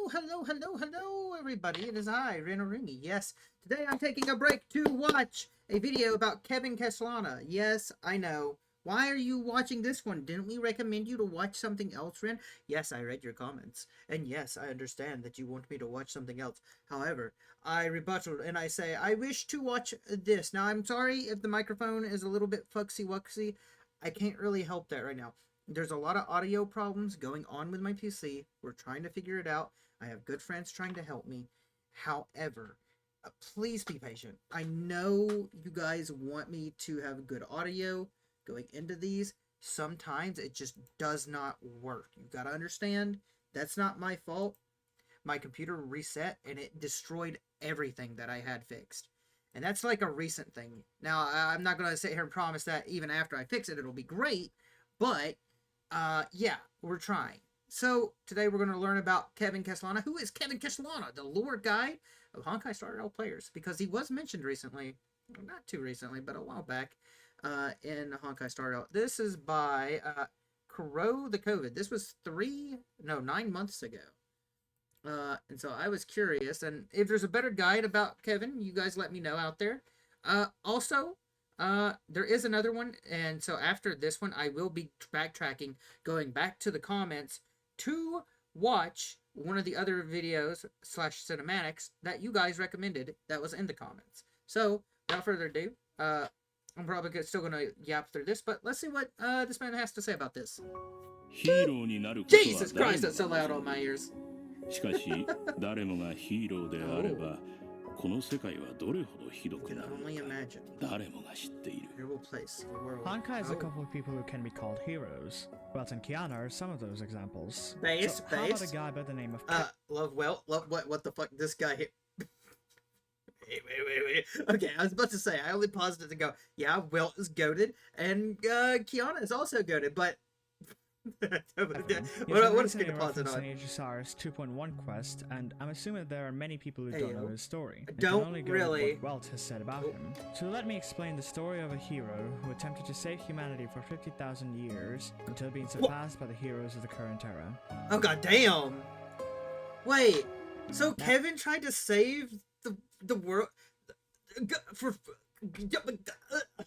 Hello, everybody. It is I, rinorumi. Yes, today I'm taking a break to watch a video about Kevin Kaslana. Yes, I know. Why are you watching this one? Didn't we recommend you to watch something else, Ren? Yes, I read your comments. And yes, I understand that you want me to watch something else. However, I rebutted and I say, I wish to watch this. Now, I'm sorry if the microphone is a little bit fuxy-wuxy. I can't really help that right now. There's a lot of audio problems going on with my PC. We're trying to figure it out. I have good friends trying to help me. However, please be patient. I know you guys want me to have good audio going into these. Sometimes it just does not work. You gotta understand, that's not my fault. My computer reset and it destroyed everything that I had fixed. And that's like a recent thing. Now, I'm not going to sit here and promise that even after I fix it, it'll be great. But, yeah, we're trying. So, today we're going to learn about Kevin Kaslana. Who is Kevin Kaslana? The lore guide of Honkaistarrail players. Because he was mentioned recently, not too recently, but a while back, in Honkaistarrail. This is by Crow the COVID. This was 9 months ago. And so I was curious, and if there's a better guide about Kevin, you guys let me know out there. Also, there is another one, and so after this one, I will be backtracking, going back to the comments to watch one of the other videos / cinematics that you guys recommended that was in the comments. So, without further ado, I'm probably still going to yap through this, but let's see what this man has to say about this. Jesus Christ, that's so loud on my ears. しかし誰もがヒーローであればこの世界はどれほどひどくなるのか誰もが知っている Honkai is a couple of people who can be called heroes. Welt and Kiana are some of those examples. Base. How about a guy by the name of what the fuck, this guy here. Wait. Okay, I was about to say, I only paused it to go, yeah, Welt is goated, and Kiana is also goated, but what is going to pause it on? HSR's 2.1 quest, and I'm assuming there are many people who don't know his story. I don't only go really. What Welt has said about him. So let me explain the story of a hero who attempted to save humanity for 50,000 years until being surpassed by the heroes of the current era. Oh god damn! Wait, so Kevin tried to save the world for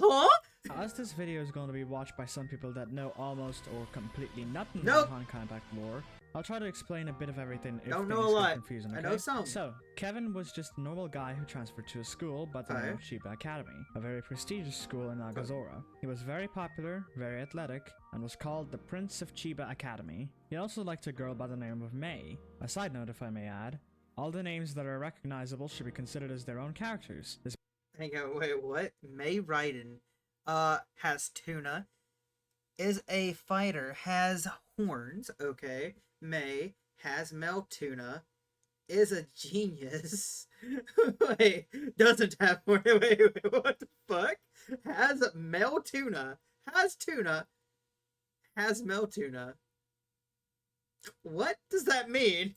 huh? As this video is going to be watched by some people that know almost or completely nothing about Honkai lore, I'll try to explain a bit of everything if don't things know a lot. get confusing, okay? I know some. So, Kevin was just a normal guy who transferred to a school by the name of Chiba Academy, a very prestigious school in Nagazora. He was very popular, very athletic, and was called the Prince of Chiba Academy. He also liked a girl by the name of Mei. A side note, if I may add, all the names that are recognizable should be considered as their own characters. Hang on, wait, what? May Raiden has tuna, is a fighter, has horns, okay. May has male tuna, is a genius. Wait, doesn't have horns. Wait, what the fuck? Has male tuna, has male tuna. What does that mean?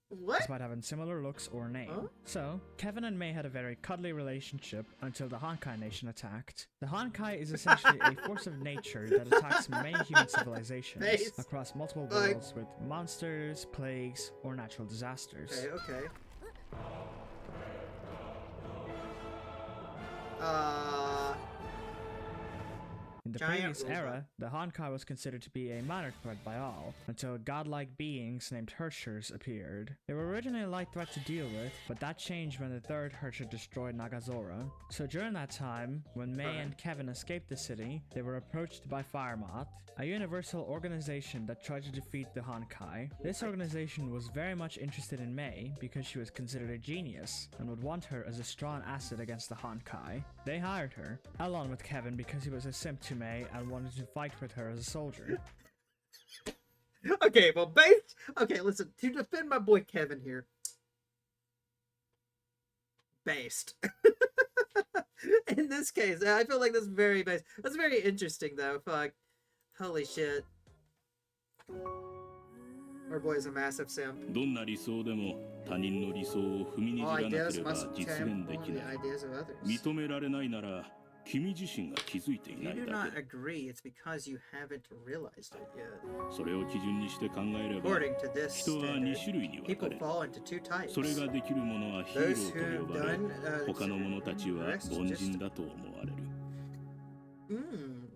What? Despite having similar looks or name. Huh? So, Kevin and May had a very cuddly relationship until the Honkai nation attacked. The Honkai is essentially a force of nature that attacks many human civilizations across multiple worlds with monsters, plagues, or natural disasters. Okay. In the previous era, the Honkai was considered to be a minor threat by all, until godlike beings named Herschers appeared. They were originally a light threat to deal with, but that changed when the third Herrscher destroyed Nagazora. So during that time, when May and Kevin escaped the city, they were approached by Firemoth, a universal organization that tried to defeat the Honkai. This organization was very much interested in May because she was considered a genius, and would want her as a strong asset against the Honkai. They hired her, along with Kevin because he was a simp to May and wanted to fight with her as a soldier. Okay, well, listen, to defend my boy Kevin here. Based. In this case, I feel like that's very based. That's very interesting, though. Fuck. Holy shit. Our boy is a massive simp. Ideas must tempt the ideas of others. 君自身が気づいてい If な you い do だ not けだ。 agree, it's because you haven't realized it yet. それを基準にして考えれば、 According to this 人は2種 standard, 類に分か people れる。 fall into two types. それができる者はヒーロ Those ーと who've 呼ばれ、 done 他の者たちは the rest 凡 just 人だと思われる。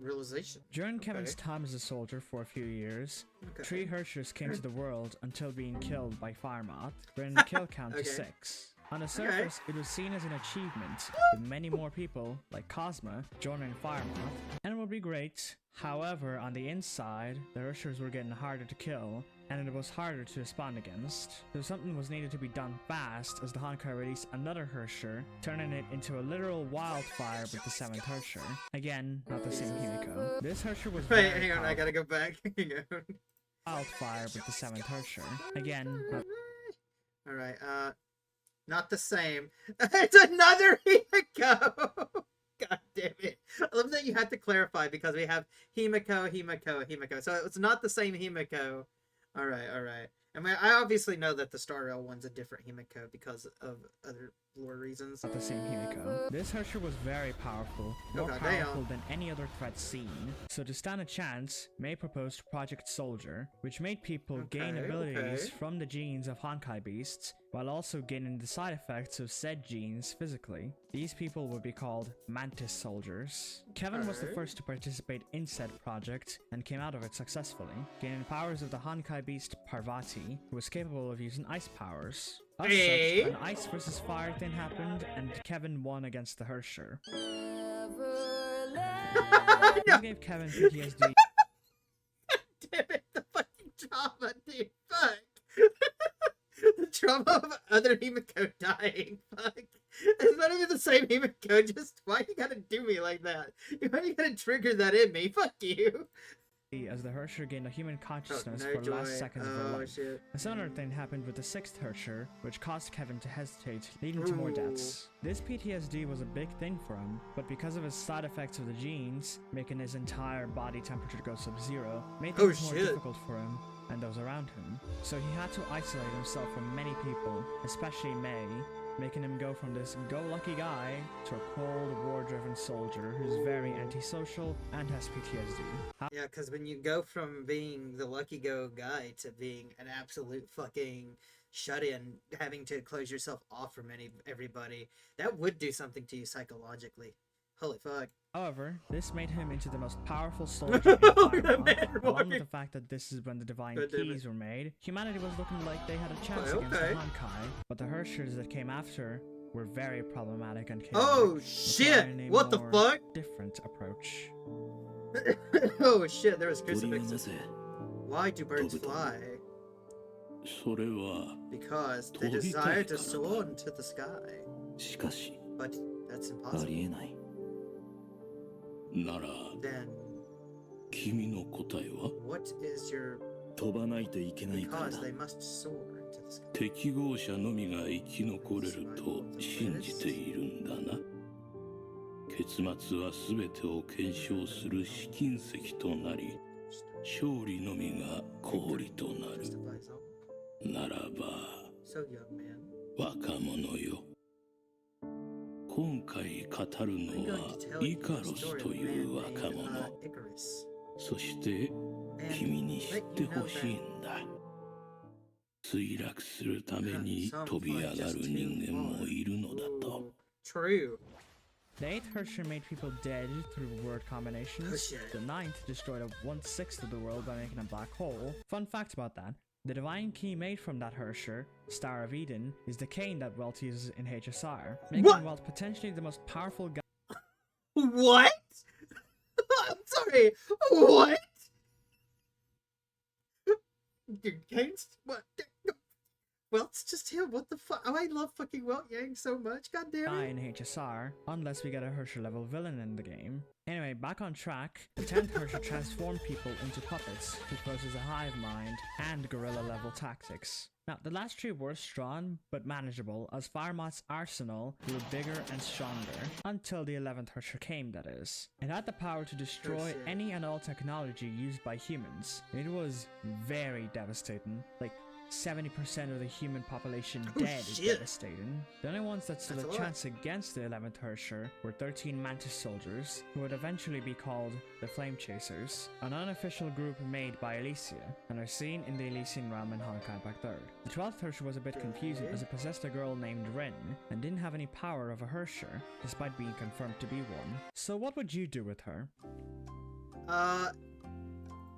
realization. During Okay. Kevin's time as a soldier for a few years, Okay. 3 Hershers came to the world until being killed by Firemoth, bringing the kill count to Okay. 6. On the surface, it was seen as an achievement, with many more people, like Cosma, joining Firemoth, and it would be great. However, on the inside, the Hershers were getting harder to kill, and it was harder to respond against. So something was needed to be done fast, as the Honkai released another Hersher, turning it into a literal wildfire with the 7th Hersher. Again, not the same Himiko. This Hersher was Wait, very hang on, I powerful. gotta go back. Hang on. Wildfire with the 7th Hersher. Again, not Alright, not the same. It's another Himiko! God damn it. I love that you had to clarify because we have Himiko, Himiko, Himiko. So it's not the same Himiko. Alright, alright. I mean, I obviously know that the Star Rail one's a different Himiko because of other lore reasons. the same Himiko. This Hersher was very powerful, more God damn. powerful than any other threat seen. So to stand a chance, Mei proposed Project Soldier, which made people gain Okay, abilities okay. from the genes of Honkai beasts, while also gaining the side effects of said genes physically. These people would be called mantis soldiers. Kevin was the Alright. first to participate in said project, and came out of it successfully, gaining powers of the Honkai beast Parvati, who was capable of using ice powers. As Hey. such, an ice versus fire thing happened, and Kevin won against the Hersher. This gave Kevin PTSD. Damn it, the fucking trauma, dude. Fuck. The trauma of other Himiko dying. Fuck. It's not even the same Himiko. Just why you gotta do me like that? Why you gotta trigger that in me? Fuck you. As the Hersher gained a human consciousness no for the joy. last seconds of her Oh life. shit. A similar thing happened with the 6th Hersher, which caused Kevin to hesitate, leading to more deaths. This PTSD was a big thing for him, but because of his side effects of the genes, making his entire body temperature go sub-zero, made Oh, things more shit. difficult for him and those around him. So he had to isolate himself from many people, especially Mei, making him go from this go-lucky guy to a cold, war-driven soldier who's very antisocial and has PTSD. Yeah, because when you go from being the lucky go guy to being an absolute fucking shut-in, having to close yourself off from everybody, that would do something to you psychologically. Holy fuck. However, this made him into the most powerful soldier in Firemoth, Man, along boy. with the fact that this is when the Divine God damn it. Keys were made. Humanity was looking like they had a chance Okay, against okay. the Honkai, but the Hershers that came after were very problematic and chaotic, Oh shit! requiring a What the more fuck? different approach. Oh shit, there was 鳥はな crucifixes. ぜ Why do birds Tobuto. fly? それは Because they 飛びた desire いか to らだ。 soar into the sky. しかし But that's あ impossible. りえない。なら Then 君の答えは what is your 飛ばないといけないから because だ。 they must soar into the sky? 適合者のみが生き残れると信じているんだな。結末は全てを検証する試金石となり、勝利のみが氷となる。 Justifies all. ならば So young man. 若者よ。今回語る I'm の going は to tell イ you カロ the ス story と of a いう man 若 named 者。 Icarus. そして君に知ってほしいんだ。墜落するために飛び上がる人間もいるのだと。 True. The 8th Hersher made people dead through word combinations. Oh, shit. The 9th destroyed 1/6 of the world by making a black hole. Fun fact about that. The divine key made from that Hersher, Star of Eden, is the cane that Welt uses in HSR, making What? Welt potentially the most powerful guy. What? I'm sorry. What? Dude, Kane's what? Welt's just him. What the fuck? Oh, I love fucking Welt Yang so much. God damn it. In HSR, unless we get a Hersher level villain in the game. Anyway, back on track, the 10th Hersher transformed people into puppets, who possess a hive mind and gorilla level tactics. Now, the last 3 were strong, but manageable, as Firemoth's arsenal grew bigger and stronger, until the 11th Hersher came, that is. It had the power to destroy any and all technology used by humans. It was very devastating. Like, 70% of the human population Oh, dead is shit. devastating. The only ones that stood That's a a lot. chance against the 11th Herrscher were 13 mantis soldiers, who would eventually be called the Flame Chasers, an unofficial group made by Elysia, and are seen in the Elysian realm in Honkai Back 3rd. The 12th Herrscher was a bit confusing as it possessed a girl named Rin, and didn't have any power of a Herrscher, despite being confirmed to be one. So what would you do with her?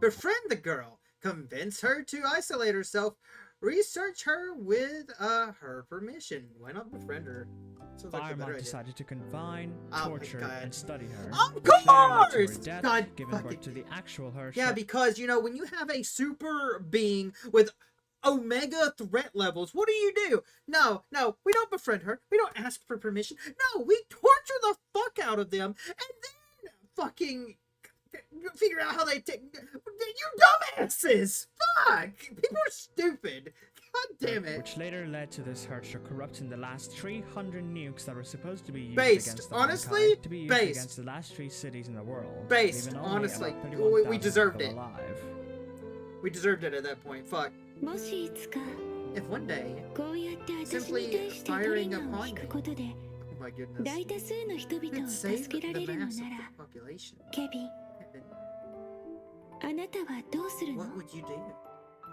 Befriend the girl, convince her to isolate herself, research her with her permission. Why not befriend her? Sounds like a better Firemont idea. decided to confine, Oh my torture, God. and study her. Of which later led to course! her death, God giving birth fucking- to the actual Herrscher. Yeah, because, you know, when you have a super being with omega threat levels, what do? No, we don't befriend her. We don't ask for permission. No, we torture the fuck out of them and then fucking figure out how they take. You dumbasses! Fuck! People are stupid. God damn it. Which later led to this Herrscher corrupting the last 300 nukes that were supposed to be used Based, against the honestly, Honkai to be used based. against the last 3 cities in the world. Based, leaving only honestly, about we 31,000 deserved people it. alive. We deserved it at that point. Fuck. もしいつか If one day, こうやって私 Simply に対してト firing リガーを upon 引く me. ことで oh my goodness, 大多数の人々 could を save 助けられ the るの mass な of ら the population. ケビンあなたはどうするの What would you do?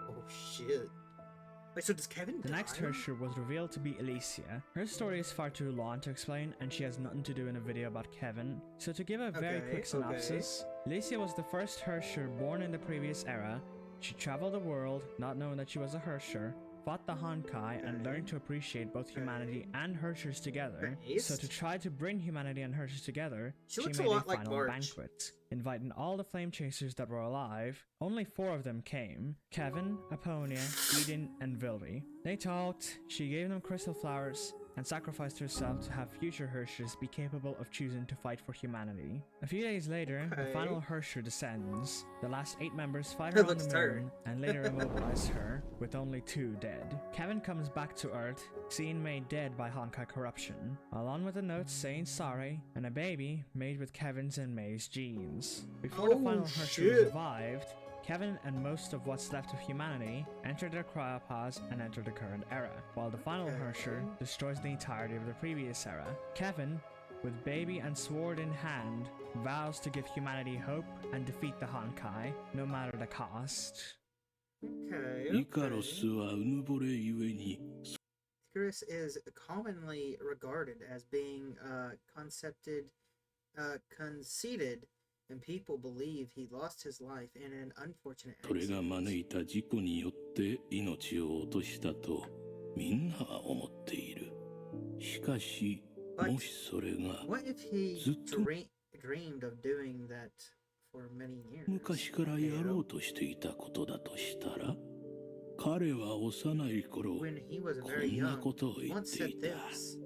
Oh shit. Wait, so does Kevin The die? next Herrscher was revealed to be Elysia. Her story is far too long to explain, and she has nothing to do in a video about Kevin. So to give a very Okay, quick synopsis, Elysia was the first Herrscher born in the previous era. She traveled the world, not knowing that she was a Herrscher, fought the Honkai, and learned to appreciate both humanity and Herrschers together. So to try to bring humanity and Herrschers together, She she looks a made a lot like final Marge. banquet, inviting all the Flame Chasers that were alive. Only 4 of them came: Kevin, Aponia, Eden, and Vilvi. They talked, she gave them crystal flowers, and sacrificed herself to have future Herrschers be capable of choosing to fight for humanity. A few days later, the Okay. final Herrscher descends. The last 8 members fight It her on looks the tired. moon, and later immobilize her, with only 2 dead. Kevin comes back to Earth, seen made dead by Honkai corruption, along with a note saying sorry, and a baby made with Kevin's and May's genes. Before the Oh, final Herrscher shit. revived, Kevin and most of what's left of humanity entered their cryopods and entered the current era, while the final Okay. Herrscher destroys the entirety of the previous era. Kevin, with baby and sword in hand, vows to give humanity hope and defeat the Honkai, no matter the cost. Okay. イカロスはうぬぼれゆえに Icarus is commonly regarded as being conceited, and people believe he lost his life in an unfortunate それが accident. 招いた事故によって命を落としたとみんなは思っている。しかし、 But もしそれが what if he ずっと dreamed of doing that for many years? 昔からやろうとしていたことだとしたら、彼は幼い頃、 When he was こ very んな young, ことを言 once ってい said た。 this: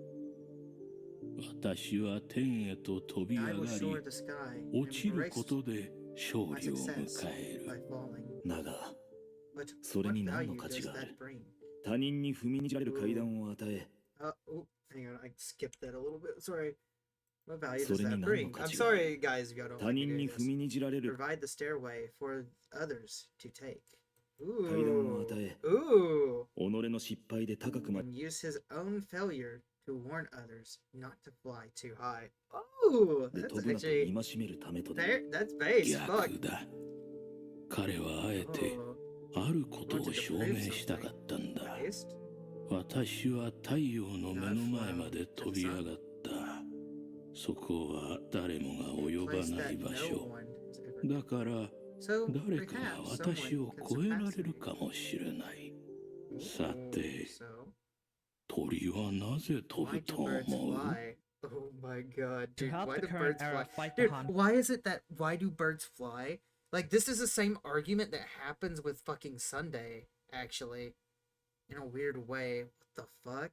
私は天へと飛び I 上 will が soar り、 the sky, 落ちる embrace ことで勝 my 利を success 迎え by る。 falling. だが But それ what に何の value 価 does 値があ that る bring? 他人に踏みにじられる階段を与え Oh, hang on, I skipped that a little bit. Sorry. What value そ does れに that 何の bring? 価 I'm 値がある sorry, guys, if y'all don't 他 like me 人 doing に this. 踏みにじられる Provide the stairway for others to take. 階段を与 Ooh. え Ooh. 己の失敗で高くま And use his own failure to warn others not to fly too high. Ooh, で that's 飛ぶなと actually 戒めるためとだ that's base. Fuck. 逆だ。彼はあえて Oh, あることを wanted to 証 prove 明したか something. ったんだ。 Based? 私は太陽の目の前まで飛び上がった。そこは誰もが及ば Place ない that 場 no 所。 one has ever だから So 誰かが perhaps 私 someone を can 超えら surpass れる me. かもしれない。 さ Ooh, て、 so 鳥はなぜ飛 why ぶと do birds 思う？ fly? Oh my god, To dude, help why the do current birds era fly? fight the Dude, Honkai. why is it that why do birds fly? Like this is the same argument that happens with fucking Sunday, actually. In a weird way. What the fuck?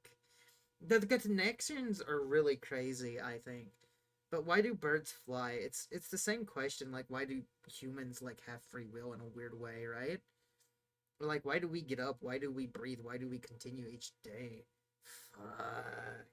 The connections are really crazy, I think. But why do birds fly? It's the same question, like why do humans like have free will in a weird way, right? Or like why do we get up? Why do we breathe? Why do we continue each day? Fuck.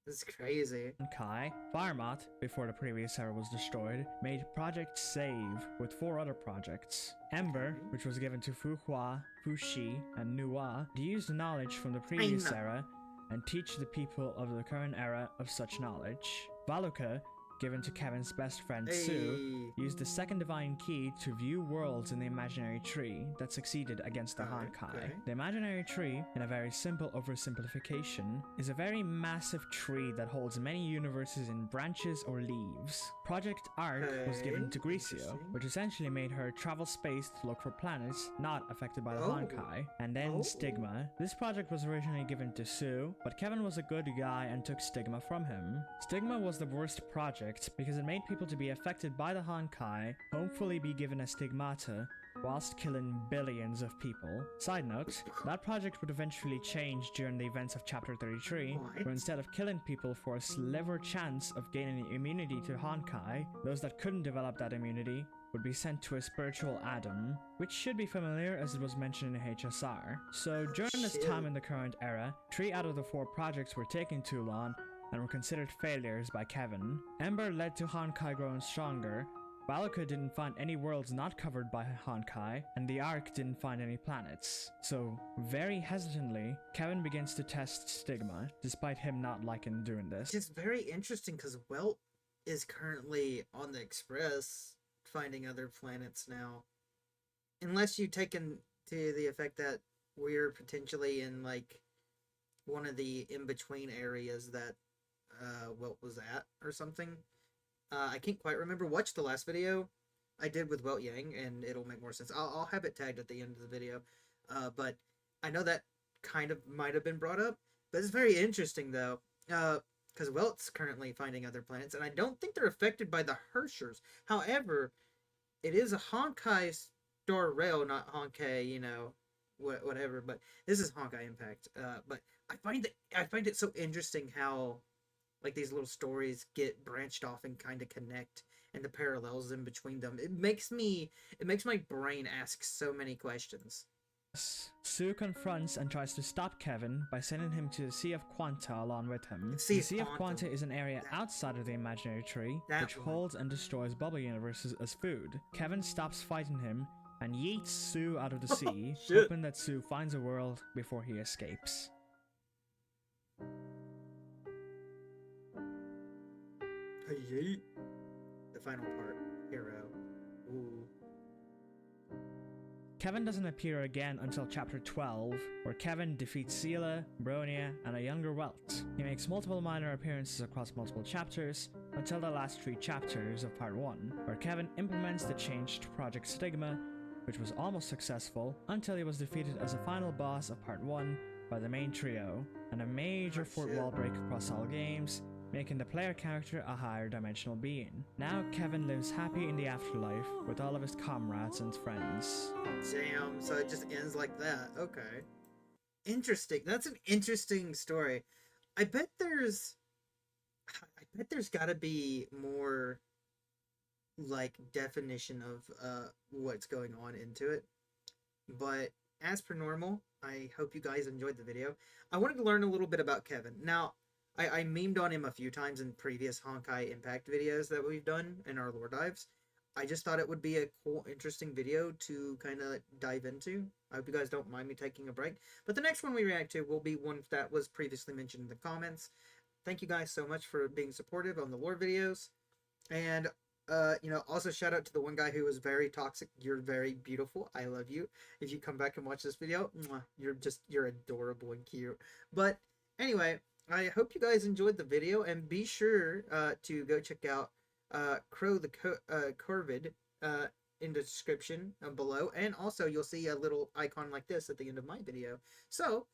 This is crazy. Honkai, Firemoth, before the previous era was destroyed, made Project Save with 4 other projects. Ember, which was given to Fuhua, Fushi, and Nuwa, to use the knowledge from the previous era and teach the people of the current era of such knowledge. Valuka, given to Kevin's best friend Sue, used the second divine key to view worlds in the imaginary tree that succeeded against the Honkai. The imaginary tree, in a very simple oversimplification, is a very massive tree that holds many universes in branches or leaves. Project Arc was given to Gricio, which essentially made her travel space to look for planets not affected by the Honkai. And then Stigma. This project was originally given to Sue, but Kevin was a good guy and took Stigma from him. Stigma was the worst project because it made people to be affected by the Honkai hopefully be given a stigmata whilst killing billions of people. Side note, that project would eventually change during the events of Chapter 33, where instead of killing people for a sliver chance of gaining immunity to Honkai, those that couldn't develop that immunity would be sent to a spiritual Adam, which should be familiar as it was mentioned in HSR. So during this time in the current era, 3 out of the 4 projects were taking too long and were considered failures by Kevin. Ember led to Honkai growing stronger, Valuka didn't find any worlds not covered by Honkai, and the Ark didn't find any planets. So, very hesitantly, Kevin begins to test Stigma, despite him not liking doing this. It's very interesting because Welt is currently on the Express finding other planets now. Unless you take into the effect that we're potentially in, like, one of the in-between areas that Welt was at or something. I can't quite remember. Watch the last video I did with Welt Yang, and it'll make more sense. I'll have it tagged at the end of the video. But I know that kind of might have been brought up. But it's very interesting, though. Because Welt's currently finding other planets, and I don't think they're affected by the Herschers. However, it is a honkaistarrail, not Honkai, you know, whatever. But this is Honkai Impact. But I find it so interesting how, like, these little stories get branched off and kind of connect, and the parallels in between them. It makes my brain ask so many questions. Sue confronts and tries to stop Kevin by sending him to the Sea of Quanta along with him. The Sea of Quanta is an area outside of the imaginary tree, which holds and destroys bubble universes as food. Kevin stops fighting him and yeets Sue out of the sea, hoping that Sue finds a world before he escapes. The final part, hero. Ooh. Kevin doesn't appear again until Chapter 12, where Kevin defeats Seela, Bronia, and a younger Welt. He makes multiple minor appearances across multiple chapters, until the last 3 chapters of Part 1, where Kevin implements the change to Project Stigma, which was almost successful, until he was defeated as a final boss of Part 1 by the main trio, and a major fourth wall break across all games, making the player character a higher dimensional being. Now Kevin lives happy in the afterlife with all of his comrades and friends. Damn, so it just ends like that. Okay. Interesting. That's an interesting story. I bet there's gotta be more, like, definition of what's going on into it. But as per normal, I hope you guys enjoyed the video. I wanted to learn a little bit about Kevin. Now, I memed on him a few times in previous Honkai Impact videos that we've done in our lore dives. I just thought it would be a cool, interesting video to kind of dive into. I hope you guys don't mind me taking a break. But the next one we react to will be one that was previously mentioned in the comments. Thank you guys so much for being supportive on the lore videos. And, you know, also shout out to the one guy who was very toxic. You're very beautiful. I love you. If you come back and watch this video, you're adorable and cute. But anyway, I hope you guys enjoyed the video, and be sure to go check out Crow the Corvid in the description below, and also you'll see a little icon like this at the end of my video. So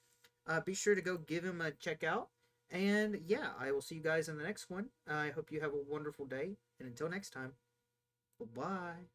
be sure to go give him a check out, and yeah, I will see you guys in the next one. I hope you have a wonderful day, and until next time, bye.